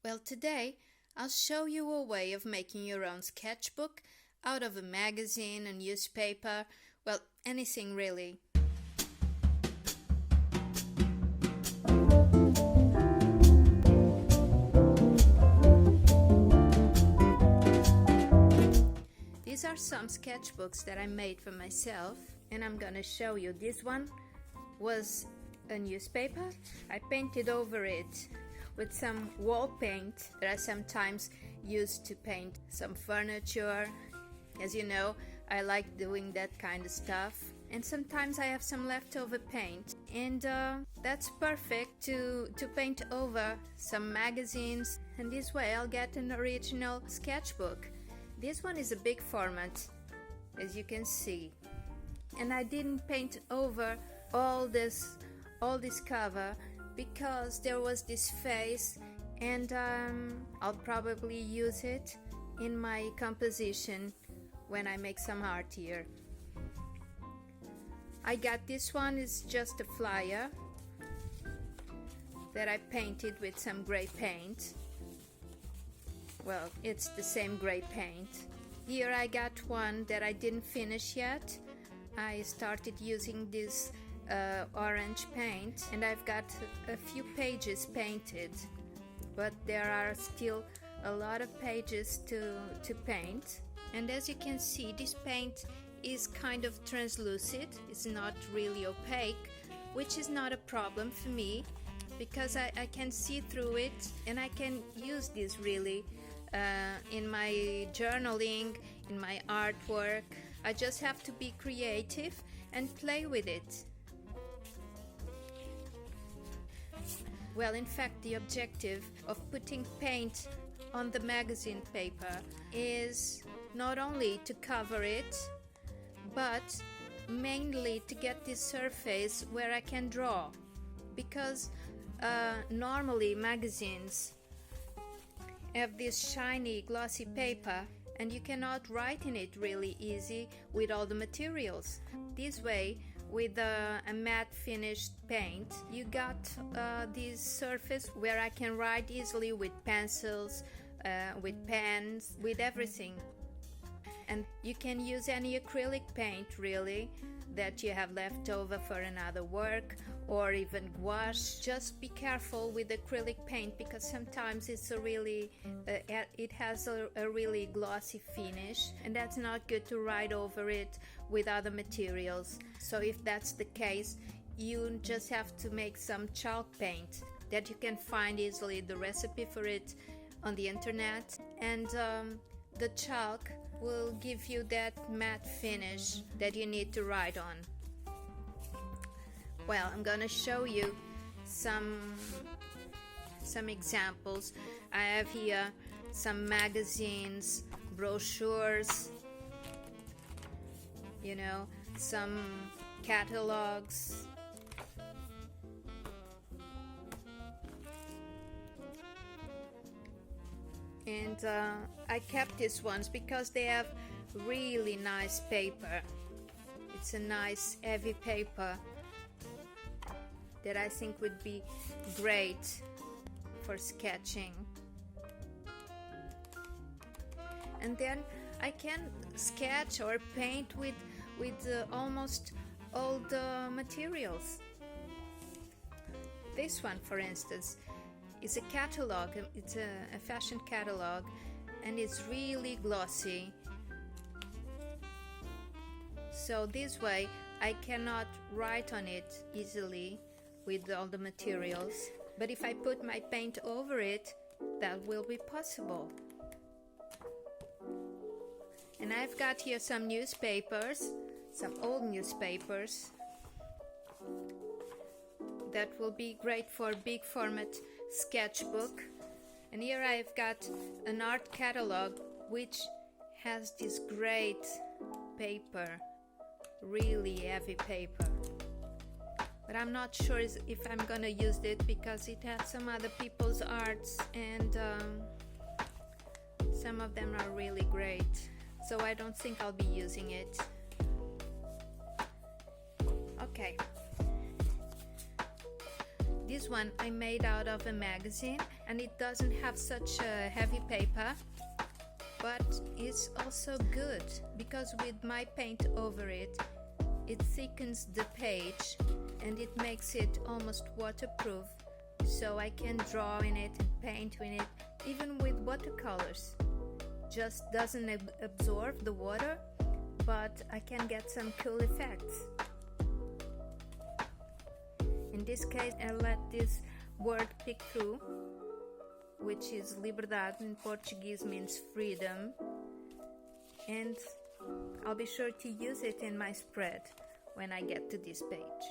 Well, today I'll show you a way of making your own sketchbook out of a magazine, a newspaper, well, anything really. These are some sketchbooks that I made for myself, and I'm gonna show you. This one was a newspaper. I painted over it with some wall paint that I sometimes use to paint some furniture. As you know, I like doing that kind of stuff. And sometimes I have some leftover paint, and that's perfect to paint over some magazines, and this way I'll get an original sketchbook. This one is a big format, as you can see, and I didn't paint over all this cover because there was this face, and I'll probably use it in my composition when I make some art here. I got this one, is just a flyer that I painted with some gray paint. Well, it's the same gray paint. Here I got one that I didn't finish yet. I started using this orange paint, and I've got a few pages painted, but there are still a lot of pages to paint. And as you can see, this paint is kind of translucent. It's not really opaque, which is not a problem for me because I can see through it, and I can use this really in my journaling, in my artwork. I just have to be creative and play with it. Well, in fact, the objective of putting paint on the magazine paper is not only to cover it, but mainly to get this surface where I can draw. Because normally magazines have this shiny, glossy paper, and you cannot write in it really easy with all the materials. This way, with a matte finished paint, you got this surface where I can write easily with pencils, with pens, with everything. And you can use any acrylic paint really that you have left over for another work, or even gouache. Just be careful with acrylic paint because sometimes it's a really it has a really glossy finish, and that's not good to write over it with other materials. So if that's the case, you just have to make some chalk paint that you can find easily the recipe for it on the internet, and the chalk will give you that matte finish that you need to write on. Well, I'm gonna show you some examples. I have here some magazines, brochures, you know, some catalogs. And I kept these ones because they have really nice paper. It's a nice heavy paper that I think would be great for sketching. And then I can sketch or paint with almost all the materials. This one, for instance, is a catalog. It's a fashion catalog, and it's really glossy. So this way I cannot write on it easily with all the materials, but if I put my paint over it, that will be possible. And I've got here some newspapers, some old newspapers that will be great for big format sketchbook. And here I've got an art catalog which has this great paper, really heavy paper, but I'm not sure if I'm gonna use it because it has some other people's arts, and some of them are really great, so I don't think I'll be using it. Okay, this one I made out of a magazine, and it doesn't have such a heavy paper, but it's also good because with my paint over it, it thickens the page and it makes it almost waterproof, so I can draw in it and paint in it, even with watercolors. Just doesn't absorb the water, but I can get some cool effects. In this case, I let this word pick through, which is liberdade in Portuguese, means freedom, and I'll be sure to use it in my spread when I get to this page.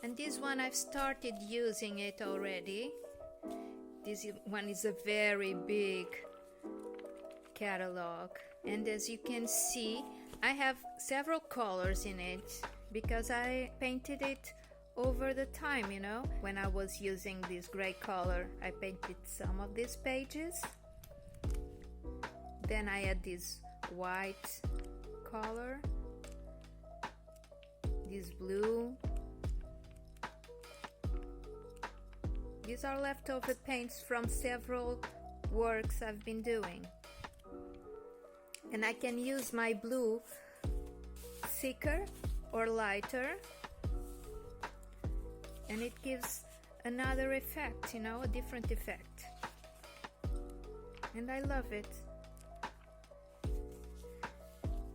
And this one I've started using it already. This one is a very big catalog, and as you can see, I have several colors in it because I painted it over the time, you know. When I was using this gray color, I painted some of these pages. Then I had this white color, this blue. These are leftover paints from several works I've been doing. And I can use my blue thicker or lighter, and it gives another effect, you know, a different effect. And I love it.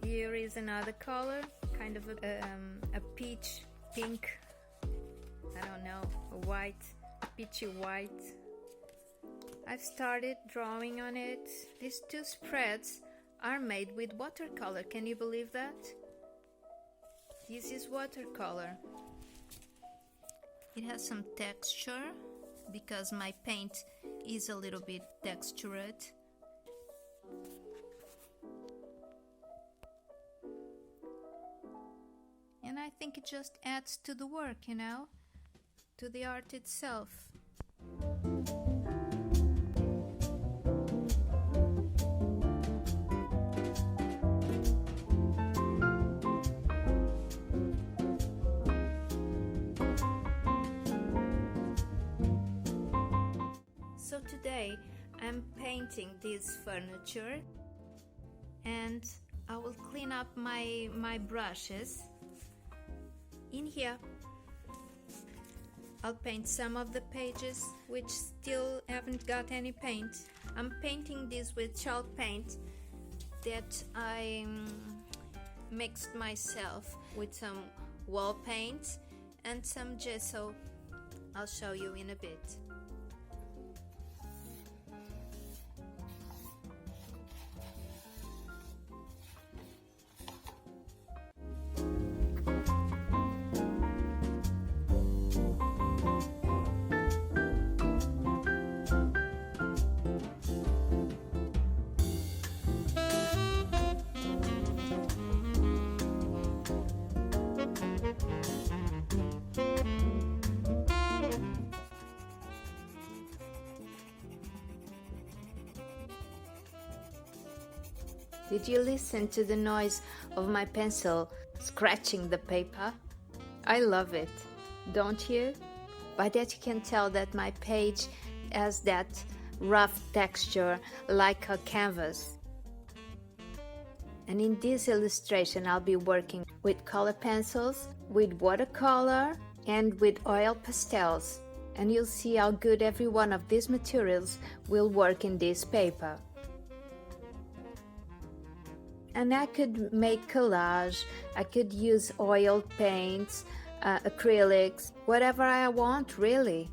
Here is another color, kind of a peach pink, I don't know, a white, peachy white. I've started drawing on it. These two spreads are made with watercolor. Can you believe that? This is watercolor. It has some texture because my paint is a little bit textured. And I think it just adds to the work, you know, to the art itself. So today I'm painting this furniture, and I will clean up my brushes in here. I'll paint some of the pages which still haven't got any paint. I'm painting this with chalk paint that I mixed myself with some wall paint and some gesso. I'll show you in a bit. Did you listen to the noise of my pencil scratching the paper? I love it, don't you? By that you can tell that my page has that rough texture like a canvas. And in this illustration I'll be working with color pencils, with watercolor and with oil pastels. And you'll see how good every one of these materials will work in this paper. And I could make collage, I could use oil paints, acrylics, whatever I want really.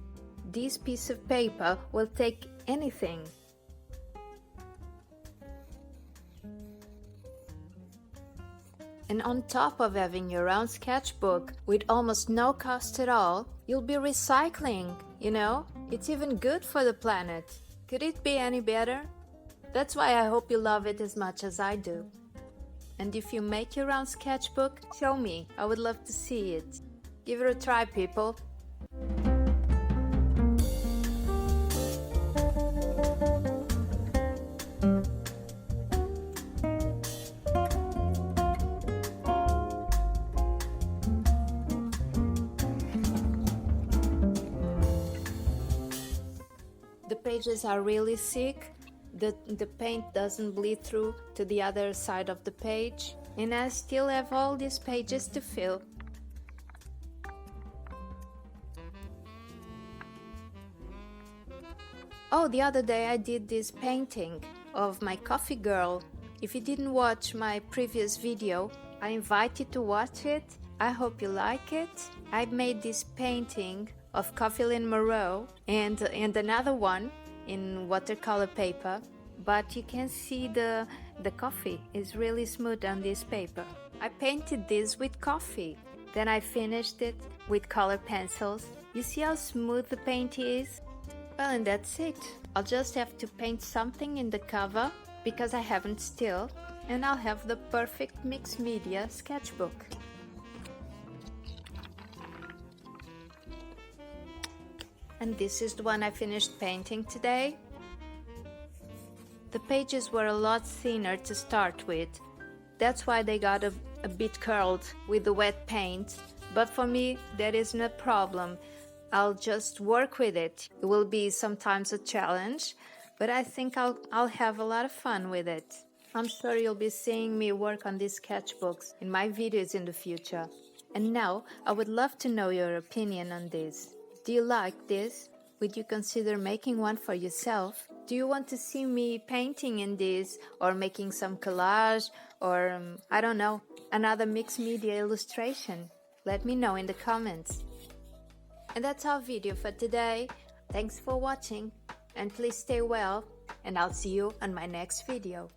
This piece of paper will take anything. And on top of having your own sketchbook with almost no cost at all, you'll be recycling, you know? It's even good for the planet. Could it be any better? That's why I hope you love it as much as I do. And if you make your own sketchbook, show me. I would love to see it. Give it a try, people. The pages are really thick. The paint doesn't bleed through to the other side of the page, and I still have all these pages to fill. Oh, the other day I did this painting of my coffee girl. If you didn't watch my previous video, I invite you to watch it. I hope you like it. I made this painting of Coffee Moreau and another one in watercolor paper, but you can see the coffee is really smooth on this paper. I painted this with coffee, then I finished it with color pencils. You see how smooth the paint is? Well, and that's it. I'll just have to paint something in the cover because I haven't still, and I'll have the perfect mixed media sketchbook. And this is the one I finished painting today. The pages were a lot thinner to start with. That's why they got a bit curled with the wet paint. But for me, that isn't a problem. I'll just work with it. It will be sometimes a challenge, but I think I'll have a lot of fun with it. I'm sure you'll be seeing me work on these sketchbooks in my videos in the future. And now, I would love to know your opinion on this. Do you like this? Would you consider making one for yourself? Do you want to see me painting in this, or making some collage, or I don't know, another mixed media illustration? Let me know in the comments. And that's our video for today. Thanks for watching, and please stay well, and I'll see you on my next video.